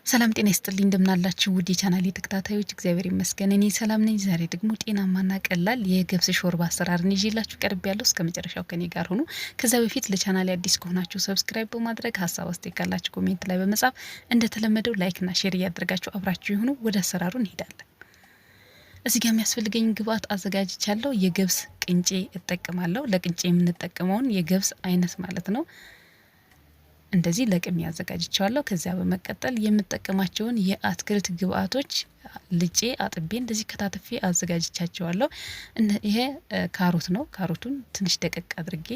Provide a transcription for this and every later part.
ሰላም ጤና ይስጥልኝ እንደምናላችሁ ውድ የቻናሌ ተከታታዮች እግዚአብሔር ይመስገን እኔ ሰላም ነኝ። ዛሬ ደግሞ ጤናማና ቀላል የገብስ ሾርባ አሰራርን ይዤላችሁ ቀርቤያለሁ። እስከመጨረሻው ከኔ ጋር ሆኑ። ከዛ በፊት ለቻናሌ አዲስ ከሆናችሁ ሰብስክራይብ በማድረግ ሀሳብ አስተያየት ካላችሁ ኮሜንት ላይ በመጻፍ እንደተለመደው ላይክና ሼር እያደረጋችሁ አብራችሁ ይሁኑ። ወደ አሰራሩ እንሄዳለን። እዚህ ጋር የሚያስፈልገኝ ግብአት አዘጋጅቻለሁ። የገብስ ቅንጬ እጠቀማለሁ። ለቅንጬ የምንጠቀመውን የገብስ አይነት ማለት ነው። እንደዚህ ለቅሜ ያዘጋጅቻለሁ። ከዚያ በመቀጠል የምጠቀማቸውን የአትክልት ግብአቶች ልጬ አጥቤ እንደዚህ ከታተፌ አዘጋጅቻቸዋለሁ። ይሄ ካሮት ነው። ካሮቱን ትንሽ ደቀቅ አድርጌ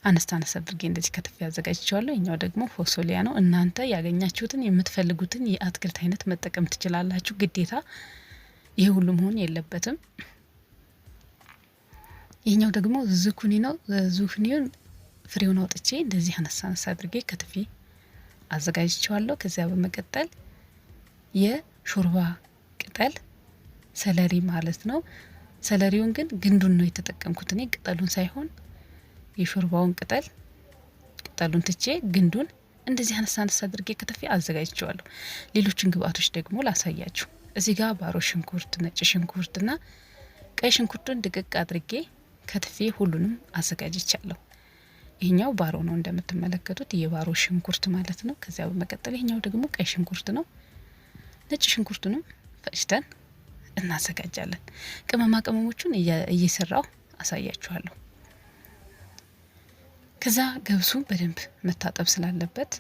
አነስ አድርጌ እንደዚህ ከተፌ አዘጋጅቻለሁ። እኛው ደግሞ ፎሶሊያ ነው። እናንተ ያገኛችሁትን የምትፈልጉትን የአትክልት አይነት መጠቀም ትችላላችሁ። ግዴታ ይሄ ሁሉ መሆን የለበትም። ይሄኛው ደግሞ ዙኩኒ ነው። ዙኩኒውን ፍሬውን አውጥቼ እንደዚህ አነሳ አድርጌ ከትፌ አዘጋጅቼዋለሁ። ከዚያ በመቀጠል የሾርባ ቅጠል ሰለሪ ማለት ነው። ሰለሪውን ግን ግንዱን ነው የተጠቀምኩት እኔ ቅጠሉን ሳይሆን የሾርባውን ቅጠሉን ትቼ ግንዱን እንደዚህ አነሳ አድርጌ ከትፌ አዘጋጅቼዋለሁ። ሌሎችን ግብአቶች ደግሞ ላሳያችሁ። እዚህ ጋር ባሮ ሽንኩርት፣ ነጭ ሽንኩርትና ቀይ ሽንኩርቱን ድቅቅ አድርጌ ከትፌ ሁሉንም አዘጋጅቻለሁ። ይሄኛው ባሮ ነው እንደምትመለከቱት የባሮ ሽንኩርት ማለት ነው። ከዚያ በመቀጠል ይሄኛው ደግሞ ቀይ ሽንኩርት ነው። ነጭ ሽንኩርቱንም ፈጭተን እናዘጋጃለን። ቅመማ ቅመሞቹን እየሰራው አሳያችኋለሁ። ከዛ ገብሱ በደንብ መታጠብ ስላለበት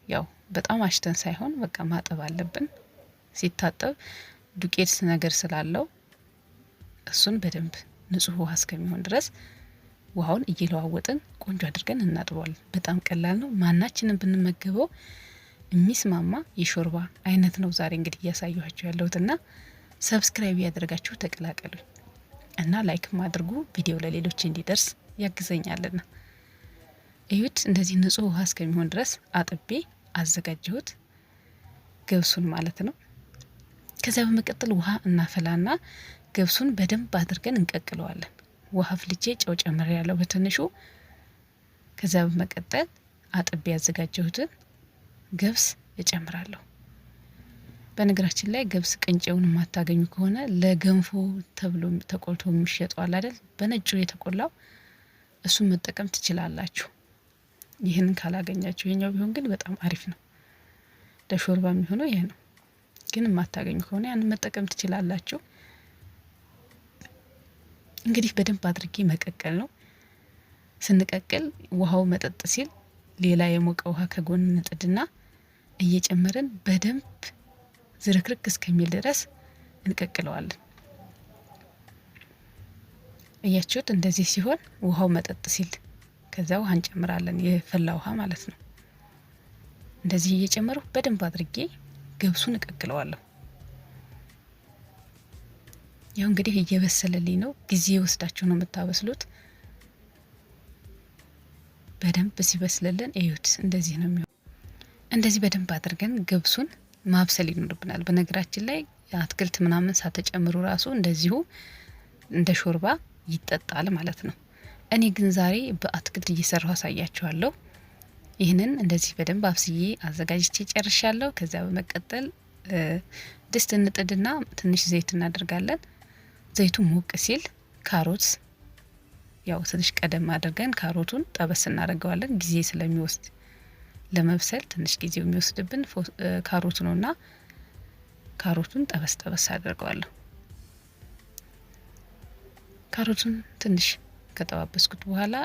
ያው በጣም አሽተን ሳይሆን በቃ ማጠብ አለብን። ሲታጠብ ዱቄት ነገር ስላለው እሱን በደንብ ንጹህ ውሃ እስከሚሆን ድረስ ውሃውን እየለዋወጥን ቆንጆ አድርገን እናጥበዋለን። በጣም ቀላል ነው። ማናችንን ብንመገበው የሚስማማ የሾርባ አይነት ነው። ዛሬ እንግዲህ እያሳየኋችሁ ያለሁትና ሰብስክራይብ ያደርጋችሁ ተቀላቀሉ እና ላይክም አድርጉ። ቪዲዮ ለሌሎች እንዲደርስ ያግዘኛልና እዩት። እንደዚህ ንጹህ ውሃ እስከሚሆን ድረስ አጥቤ አዘጋጀሁት ገብሱን ማለት ነው። ከዚያ በመቀጠል ውሃ እናፈላና ገብሱን በደንብ አድርገን እንቀቅለዋለን። ውሃ ፍልቼ ጨው ጨምሬ ያለው በትንሹ። ከዛ በመቀጠል አጥቤ ያዘጋጀሁትን ገብስ እጨምራለሁ። በነገራችን ላይ ገብስ ቅንጬውን የማታገኙ ከሆነ ለገንፎ ተብሎ ተቆልቶ የሚሸጠው አለ አይደል? በነጩ የተቆላው እሱን መጠቀም ትችላላችሁ። ይህንን ካላገኛችሁ ይሄኛው ቢሆን ግን በጣም አሪፍ ነው። ለሾርባ የሚሆነው ይሄ ነው። ግን የማታገኙ ከሆነ ያን መጠቀም ትችላላችሁ። እንግዲህ በደንብ አድርጌ መቀቀል ነው። ስንቀቅል ውሃው መጠጥ ሲል ሌላ የሞቀ ውሃ ከጎን እንጥድና እየጨመረን በደንብ ዝርክርክ እስከሚል ድረስ እንቀቅለዋለን። እያችሁት እንደዚህ ሲሆን ውሃው መጠጥ ሲል ከዛ ውሃ እንጨምራለን፣ የፈላ ውሃ ማለት ነው። እንደዚህ እየጨመሩ በደንብ አድርጌ ገብሱን እቀቅለዋለሁ። ያው እንግዲህ እየበሰለልኝ ነው። ጊዜ ወስዳችሁ ነው የምታበስሉት። በደንብ ሲበስልልን እዩት። እንደዚህ ነው የሚሆነው። እንደዚህ በደንብ አድርገን ገብሱን ማብሰል ይኖርብናል። በነገራችን ላይ አትክልት ምናምን ሳተጨምሩ ራሱ እንደዚሁ እንደ ሾርባ ይጠጣል ማለት ነው። እኔ ግን ዛሬ በአትክልት እየሰራሁ አሳያችኋለሁ። ይህንን እንደዚህ በደንብ አብስዬ አዘጋጅቼ ጨርሻለሁ። ከዚያ በመቀጠል ድስት እንጥድና ትንሽ ዘይት እናደርጋለን። ዘይቱ ሞቅ ሲል ካሮት ያው ትንሽ ቀደም አድርገን ካሮቱን ጠበስ እናደርገዋለን። ጊዜ ስለሚወስድ ለመብሰል ትንሽ ጊዜ የሚወስድብን ካሮት ነውና ካሮቱን ጠበስ አድርገዋለሁ። ካሮቱን ትንሽ ከጠባበስኩት በኋላ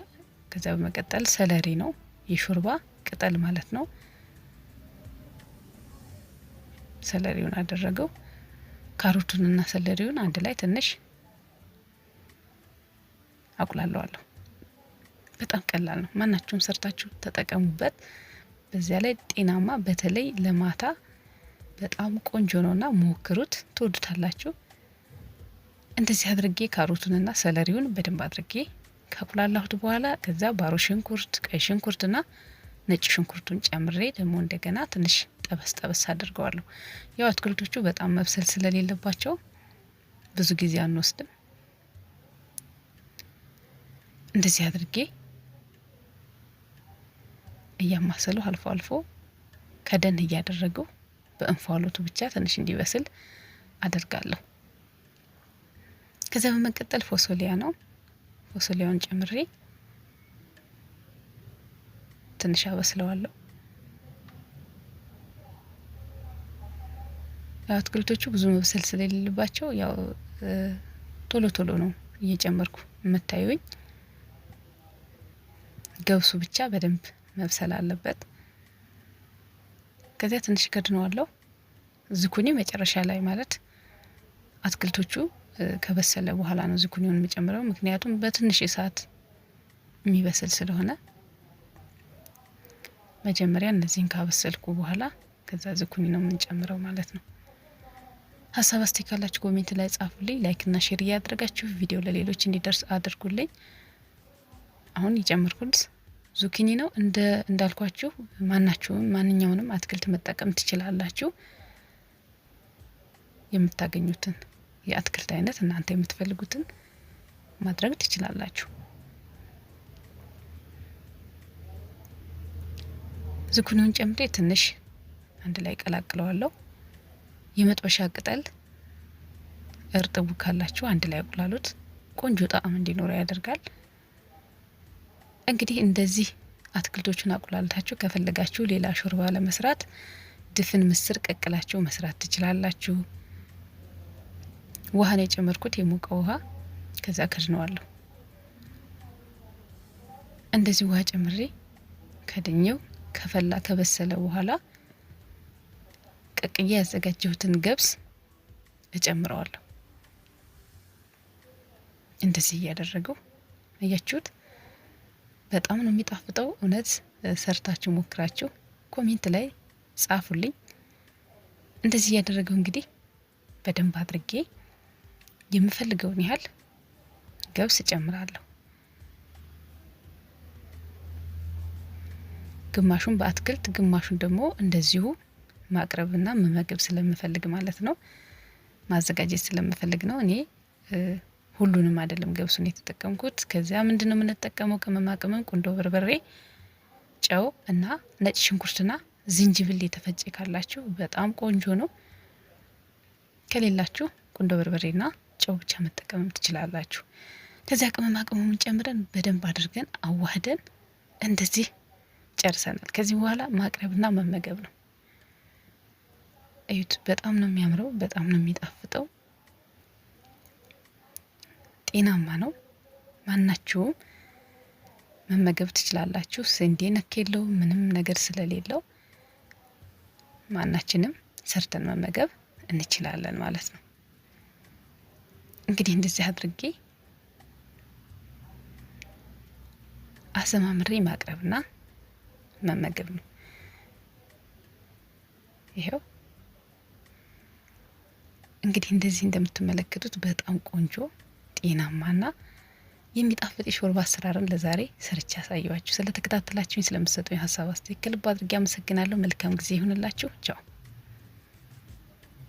ከዛ በመቀጠል ሰለሪ ነው፣ የሾርባ ቅጠል ማለት ነው። ሰለሪውን አደረገው። ካሮቱንና ሰለሪውን አንድ ላይ ትንሽ አቁላለዋለሁ። በጣም ቀላል ነው። ማናችሁም ሰርታችሁ ተጠቀሙበት። በዚያ ላይ ጤናማ፣ በተለይ ለማታ በጣም ቆንጆ ነውና ሞክሩት፣ ትወዱታላችሁ። እንደዚህ አድርጌ ካሮቱንና ሰለሪውን በደንብ አድርጌ ካቁላላሁት በኋላ ከዛ ባሮ ሽንኩርት፣ ቀይ ሽንኩርትና ነጭ ሽንኩርቱን ጨምሬ ደግሞ እንደገና ትንሽ ጠበስ አድርገዋለሁ። ያው አትክልቶቹ በጣም መብሰል ስለሌለባቸው ብዙ ጊዜ አንወስድም። እንደዚህ አድርጌ እያማሰሉ አልፎ ከደን እያደረገው በእንፋሎቱ ብቻ ትንሽ እንዲበስል አደርጋለሁ። ከዚያ በመቀጠል ፎሶሊያ ነው። ፎሶሊያውን ጨምሬ ትንሽ አበስለዋለሁ። ያው አትክልቶቹ ብዙ መብሰል ስለሌለባቸው ያው ቶሎ ቶሎ ነው እየጨመርኩ የምታዩኝ። ገብሱ ብቻ በደንብ መብሰል አለበት። ከዚያ ትንሽ ከድነዋለሁ። ዝኩኒ መጨረሻ ላይ ማለት አትክልቶቹ ከበሰለ በኋላ ነው ዝኩኒውን የሚጨምረው፣ ምክንያቱም በትንሽ እሳት የሚበስል ስለሆነ መጀመሪያ እነዚህን ካበሰልኩ በኋላ ከዛ ዝኩኒ ነው የምንጨምረው ማለት ነው። ሀሳብ አስተያየት ካላችሁ ኮሜንት ላይ ጻፉልኝ። ላይክ እና ሼር እያደረጋችሁ ቪዲዮ ለሌሎች እንዲደርስ አድርጉልኝ። አሁን የጨመርኩት ዙኪኒ ነው። እንዳልኳችሁ ማንኛውንም አትክልት መጠቀም ትችላላችሁ። የምታገኙትን የአትክልት አይነት እናንተ የምትፈልጉትን ማድረግ ትችላላችሁ። ዝኩኒውን ጨምሬ ትንሽ አንድ ላይ ቀላቅለዋለሁ። የመጥበሻ ቅጠል እርጥቡ ካላችሁ አንድ ላይ አቁላሉት፣ ቆንጆ ጣዕም እንዲኖረው ያደርጋል። እንግዲህ እንደዚህ አትክልቶቹን አቁላልታችሁ ከፈለጋችሁ ሌላ ሾርባ ለመስራት ድፍን ምስር ቀቅላችሁ መስራት ትችላላችሁ። ውሃ ነው የጨመርኩት፣ የሞቀ ውሃ። ከዛ ከድነዋለሁ። እንደዚህ ውሃ ጨምሬ ከድኜው ከፈላ ከበሰለ በኋላ ቀቅዬ ያዘጋጀሁትን ገብስ እጨምረዋለሁ። እንደዚህ እያደረገው አያችሁት፣ በጣም ነው የሚጣፍጠው። እውነት ሰርታችሁ ሞክራችሁ ኮሜንት ላይ ጻፉልኝ። እንደዚህ እያደረገው እንግዲህ በደንብ አድርጌ የምፈልገውን ያህል ገብስ እጨምራለሁ። ግማሹን በአትክልት ግማሹን ደግሞ እንደዚሁ ማቅረብና መመገብ ስለምፈልግ ማለት ነው፣ ማዘጋጀት ስለምፈልግ ነው። እኔ ሁሉንም አይደለም ገብሱን የተጠቀምኩት። ከዚያ ምንድነው የምንጠቀመው? ቅመማ ቅመም፣ ቁንዶ በርበሬ፣ ጨው እና ነጭ ሽንኩርትና ዝንጅብል የተፈጨ ካላችሁ በጣም ቆንጆ ነው። ከሌላችሁ ቁንዶ በርበሬና ጨው ብቻ መጠቀምም ትችላላችሁ። ከዚያ ቅመማ ቅመሙን ጨምረን በደንብ አድርገን አዋህደን እንደዚህ ጨርሰናል። ከዚህ በኋላ ማቅረብና መመገብ ነው። እዩት፣ በጣም ነው የሚያምረው፣ በጣም ነው የሚጣፍጠው፣ ጤናማ ነው። ማናችሁም መመገብ ትችላላችሁ። ስንዴ ነክ የለውም፣ ምንም ነገር ስለሌለው ማናችንም ሰርተን መመገብ እንችላለን ማለት ነው። እንግዲህ እንደዚህ አድርጌ አሰማምሬ ማቅረብና መመገብ ነው። ይሄው እንግዲህ እንደዚህ እንደምትመለከቱት በጣም ቆንጆ ጤናማና የሚጣፍጥ የሾርባ አሰራርን ለዛሬ ሰርቻ ያሳየዋችሁ። ስለተከታተላችሁኝ ስለምትሰጡኝ ሀሳብ አስተያየት ከልብ አድርጌ አመሰግናለሁ። መልካም ጊዜ ይሁንላችሁ። ቻው